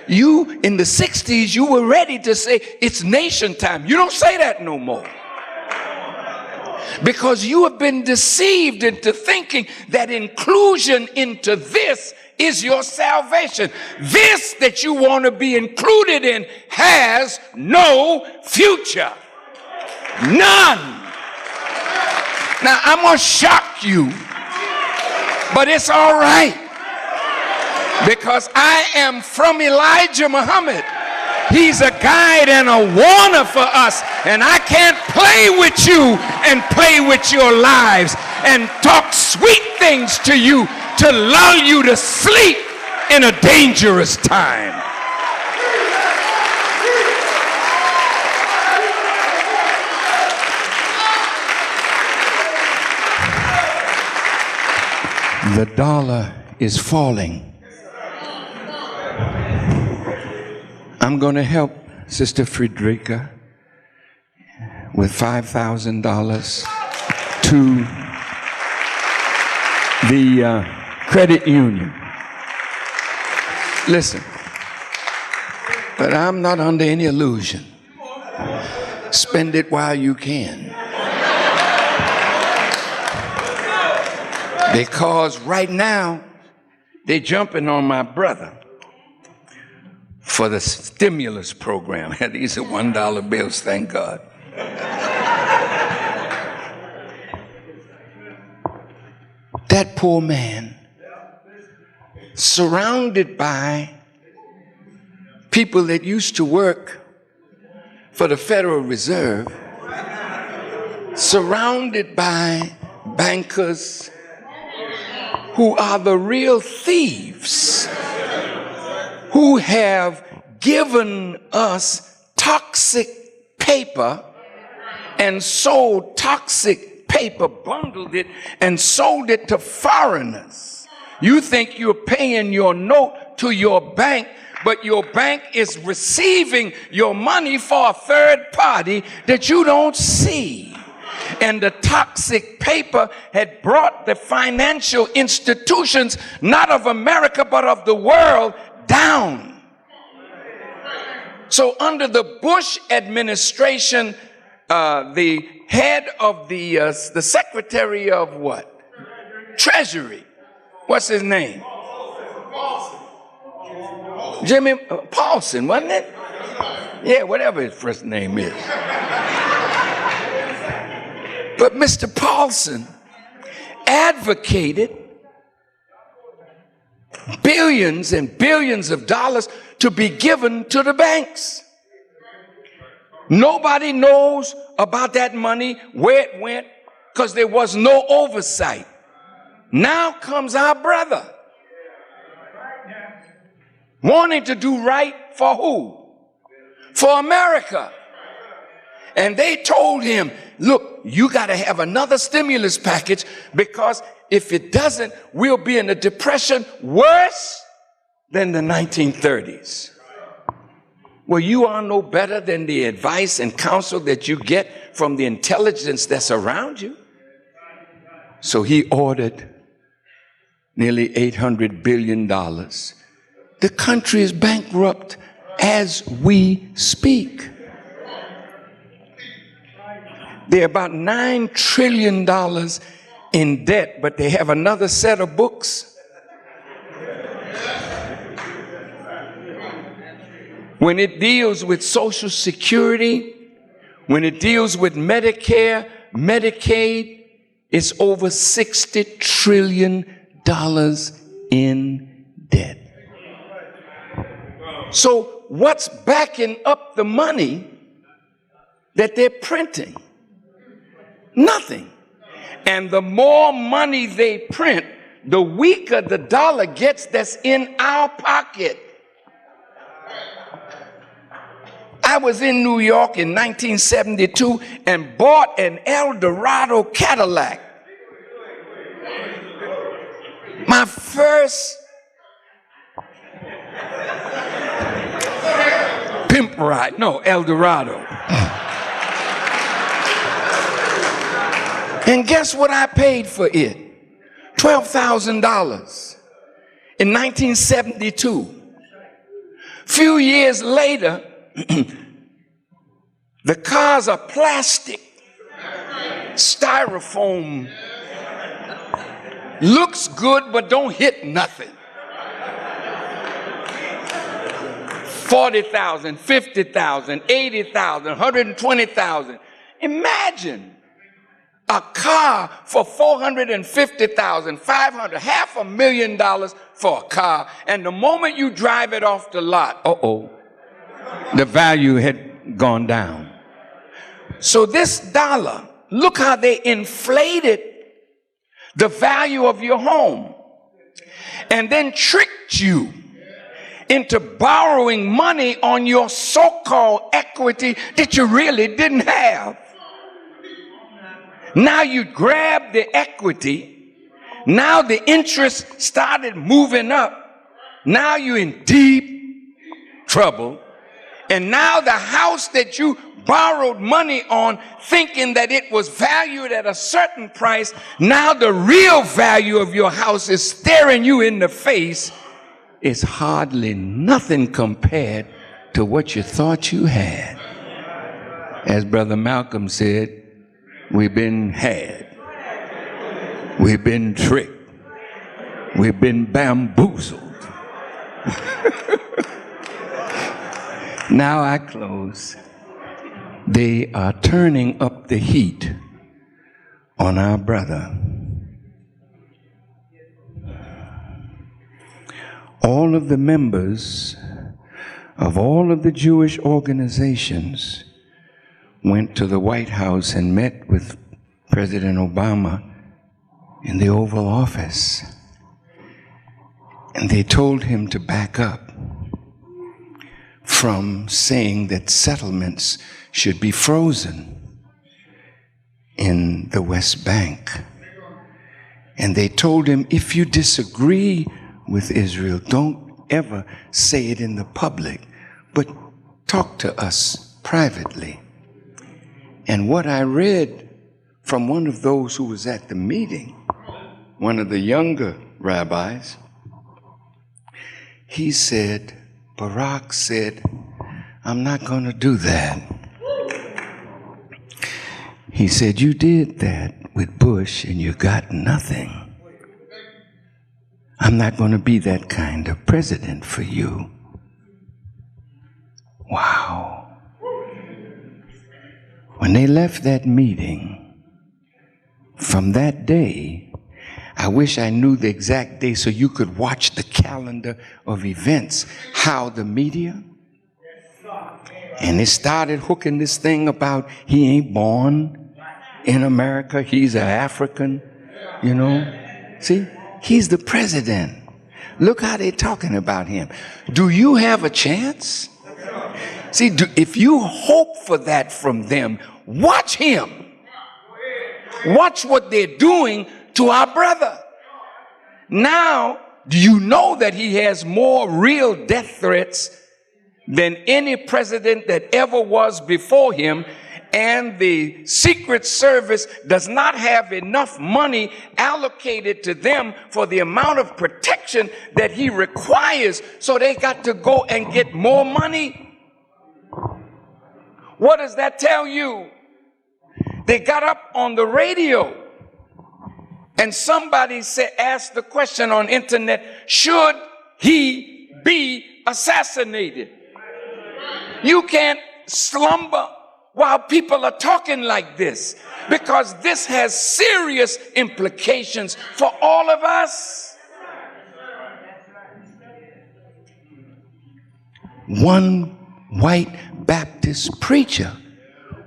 You, in the 60s, you were ready to say, it's nation time. You don't say that no more. Because you have been deceived into thinking that inclusion into this is your salvation. This that you want to be included in has no future. None. Now, I'm going to shock you, but it's all right. Because I am from Elijah Muhammad. He's a guide and a warner for us. And I can't play with you and play with your lives and talk sweet things to you to lull you to sleep in a dangerous time. The dollar is falling. I'm going to help Sister Frederica with $5,000 to the credit union. Listen, but I'm not under any illusion. Spend it while you can. Because right now, they're jumping on my brother for the stimulus program. These are $1 bills, thank God. That poor man, surrounded by people that used to work for the Federal Reserve, surrounded by bankers who are the real thieves, who have given us toxic paper and sold toxic paper, bundled it and sold it to foreigners. You think you're paying your note to your bank, but your bank is receiving your money for a third party that you don't see. And the toxic paper had brought the financial institutions, not of America, but of the world, down. So under the Bush administration, the head of the secretary of what? Treasury. What's his name? Jimmy Paulson, wasn't it? Yeah, whatever his first name is. But Mr. Paulson advocated billions and billions of dollars to be given to the banks. Nobody knows about that money, where it went, because there was no oversight. Now comes our brother, wanting to do right for who? For America. And they told him, look, you got to have another stimulus package, because if it doesn't, we'll be in a depression worse than the 1930s. Well, you are no better than the advice and counsel that you get from the intelligence that's around you. So he ordered nearly $800 billion. The country is bankrupt as we speak. They're about $9 trillion in debt, but they have another set of books. When it deals with Social Security, when it deals with Medicare, Medicaid, it's over $60 trillion in debt. So what's backing up the money that they're printing? Nothing. And the more money they print, the weaker the dollar gets that's in our pocket. I was in New York in 1972 and bought an Eldorado Cadillac. My first pimp ride. No, Eldorado. And guess what I paid for it? $12,000 in 1972. Few years later, the cars are plastic, styrofoam, looks good but don't hit nothing. 40,000, 50,000, 80,000, 120,000. Imagine a car for 450,000, 500, $500,000 for a car, and the moment you drive it off the lot, the value had gone down. So this dollar, look how they inflated the value of your home and then tricked you into borrowing money on your so-called equity that you really didn't have. Now you grab the equity. Now the interest started moving up. Now you're in deep trouble. And now the house that you borrowed money on, thinking that it was valued at a certain price, now the real value of your house is staring you in the face. It's hardly nothing compared to what you thought you had. As Brother Malcolm said, we've been had. We've been tricked. We've been bamboozled. Now I close. They are turning up the heat on our brother. All of the members of all of the Jewish organizations went to the White House and met with President Obama in the Oval Office. And they told him to back up from saying that settlements should be frozen in the West Bank. And they told him, if you disagree with Israel, don't ever say it in the public, but talk to us privately. And what I read from one of those who was at the meeting, one of the younger rabbis, he said, Barak said, I'm not going to do that. He said, you did that with Bush and you got nothing. I'm not going to be that kind of president for you. Wow. When they left that meeting, from that day, I wish I knew the exact day so you could watch the calendar of events, how the media, and they started hooking this thing about he ain't born in America, he's an African, you know. See? He's the president. Look how they're talking about him. Do you have a chance? See, if you hope for that from them, watch him. Watch what they're doing to our brother. Now, do you know that he has more real death threats than any president that ever was before him? And the Secret Service does not have enough money allocated to them for the amount of protection that he requires, so they got to go and get more money. What does that tell you? They got up on the radio and somebody asked the question on internet, should he be assassinated? You can't slumber while people are talking like this, because this has serious implications for all of us. One white Baptist preacher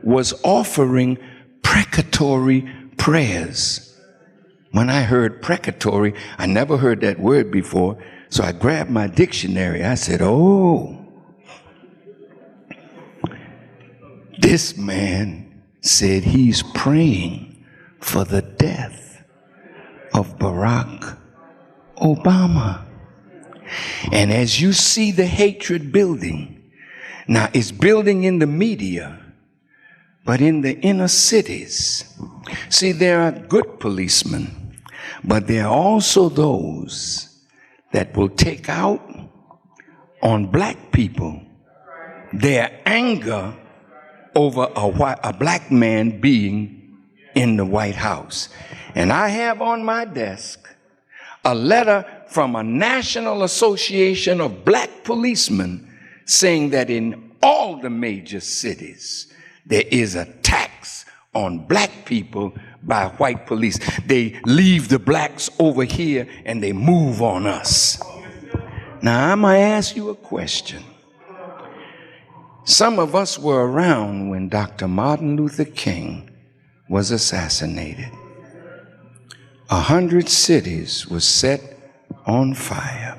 was offering precatory prayers. When I heard precatory, I never heard that word before, so I grabbed my dictionary. I said, oh, this man said he's praying for the death of Barack Obama. And as you see the hatred building, now it's building in the media, but in the inner cities. See, there are good policemen, but there are also those that will take out on black people, their anger over a black man being in the White House. And I have on my desk a letter from a National Association of Black Policemen saying that in all the major cities, there is a tax on black people by white police. They leave the blacks over here and they move on us. Now, I might ask you a question. Some of us were around when Dr. Martin Luther King was assassinated. 100 cities were set on fire.